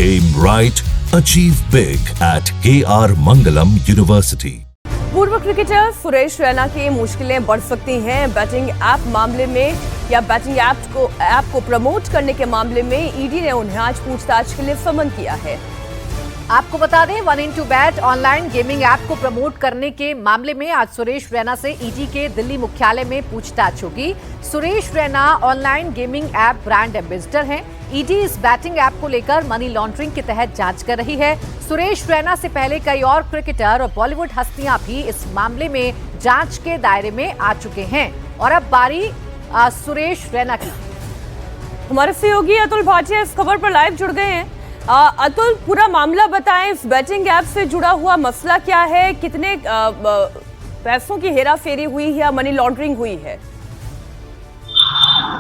Aim right, achieve big at KR Mangalam University. पूर्व cricketer Suresh Raina की मुश्किलें बढ़ सकती हैं बैटिंग ऐप मामले में या बैटिंग ऐप को प्रमोट करने के मामले में ईडी ने उन्हें आज पूछताछ के लिए समन किया है। आपको बता दें 1xBet ऑनलाइन गेमिंग ऐप को प्रमोट करने के मामले में आज सुरेश रैना से ईडी के दिल्ली मुख्यालय में पूछताछ होगी। Suresh Raina online gaming app brand ambassador हैं। ईडी इस बैटिंग ऐप को लेकर मनी लॉन्ड्रिंग के तहत जांच कर रही है। सुरेश रैना से पहले कई और क्रिकेटर और बॉलीवुड हस्तियां भी इस मामले में जांच के दायरे में आ चुके हैं। और अब बारी सुरेश रैना की। हमारे सहयोगी अतुल भाटिया इस खबर पर लाइव जुड़ गए हैं। अतुल, पूरा मामला बताएं, इस बैटिंग ऐप से जुड़ा हुआ मसला क्या है, कितने पैसों की हेराफेरी हुई है या मनी लॉन्ड्रिंग हुई है?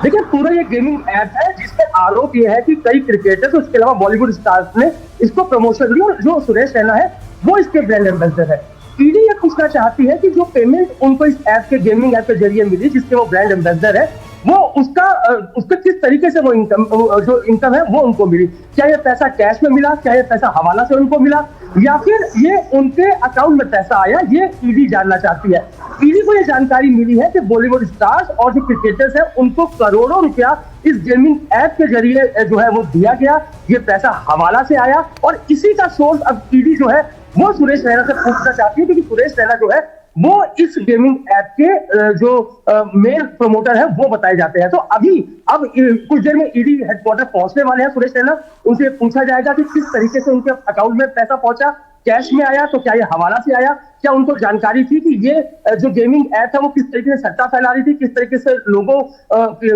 देखिए, पूरा ये गेमिंग ऐप है जिसमें आरोप ये है कि कई क्रिकेटर्स उसके अलावा बॉलीवुड स्टार्स ने इसको प्रमोशन दी और जो सुरेश रैना है वो इसके ब्रांड एम्बेसडर है। ईडी ये पूछना चाहती है कि जो पेमेंट उनको इस ऐप के गेमिंग ऐप के जरिए मिली जिसके वो ब्रांड एम्बेसडर है वो उसका किस तरीके से वो इनकम है वो उनको मिली। क्या ये पैसा कैश में मिला, क्या ये पैसा हवाला से उनको मिला या फिर ये उनके अकाउंट में पैसा आया, ये ईडी जानना चाहती है। ईडी को ये जानकारी मिली है कि बॉलीवुड स्टार्स और जो क्रिकेटर्स हैं उनको करोड़ों रुपया इस गेमिंग ऐप के जरिए जो है वो दिया गया, ये पैसा हवाला से आया और इसी का सोर्स अब ईडी जो है वो सुरेश रैना से पूछना चाहती है क्योंकि सुरेश रैना जो है वो इस गेमिंग ऐप के जो मेन प्रमोटर है वो बताए जाते हैं। तो अब कुछ देर में ईडी हेडक्वार्टर पहुंचने वाले हैं सुरेश रैना। उनसे पूछा जाएगा कि किस तरीके से उनके अकाउंट में पैसा पहुंचा, कैश में आया तो क्या ये हवाला से आया, क्या उनको जानकारी थी कि ये जो गेमिंग ऐप है वो किस तरीके से सट्टा फैला रही थी, किस तरीके से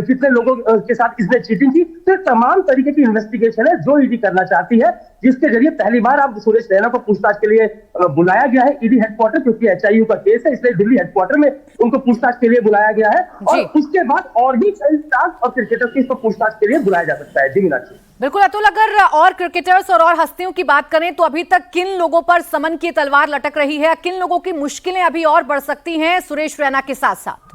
कितने लोगों के साथ इसने चीटिंग की। तो तमाम तरीके की इन्वेस्टिगेशन है जो ईडी करना चाहती है, जिसके जरिए पहली बार अब सुरेश रैना को पूछताछ के लिए बुलाया गया है ईडी हेडक्वार्टर, क्योंकि एचआईयू का केस है इसलिए दिल्ली हेडक्वार्टर में उनको पूछताछ के लिए बुलाया गया है और उसके बाद और भी कई स्टार्स और क्रिकेटर्स को इसको पूछताछ के लिए बुलाया जा सकता है। जी मीनाक्षी। बिल्कुल अतुल, अगर और क्रिकेटर्स और हस्तियों की बात करें तो अभी तक किन लोगों पर समन की तलवार लटक रही है, किन लोगों की मुश्किलें अभी और बढ़ सकती हैं सुरेश रैना के साथ साथ?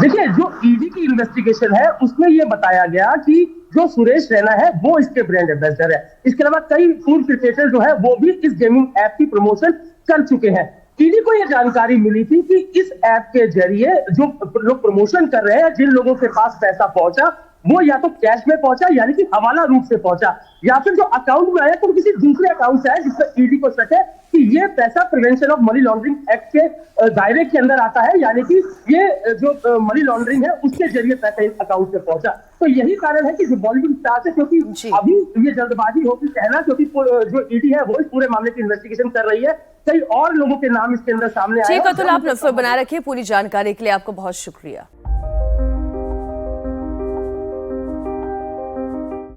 देखिए, जो ईडी की इन्वेस्टिगेशन है उसमें यह बताया गया कि जो सुरेश रैना है वो इसके ब्रांड एम्बेसडर है। इसके अलावा कई पूर्व क्रिकेटर जो है वो भी इस गेमिंग ऐप की प्रमोशन कर चुके हैं। ईडी को यह जानकारी मिली थी कि इस ऐप के जरिए जो लोग प्रमोशन कर रहे हैं, जिन लोगों के पास पैसा पहुंचा वो या तो कैश में पहुंचा यानी कि हवाला रूप से पहुंचा या फिर जो अकाउंट में आया तो किसी दूसरे अकाउंट से आया जिसमें ईडी को शक है कि ये पैसा prevention of money laundering act के दायरे के अंदर आता है, यानी कि ये जो मनी लॉन्ड्रिंग है उसके जरिए पैसा इस अकाउंट से पहुंचा। तो यही कारण है कि जो बॉलीवुड स्टार्स है, क्योंकि अभी ये जल्दबाजी होगी कहना, क्योंकि जो ईडी है वो इस पूरे मामले की इन्वेस्टिगेशन कर रही है, कई और लोगों के नाम इसके अंदर सामने आए। ठीक है अतुल, आप नजर बनाए रखिए। पूरी जानकारी के लिए आपको बहुत शुक्रिया।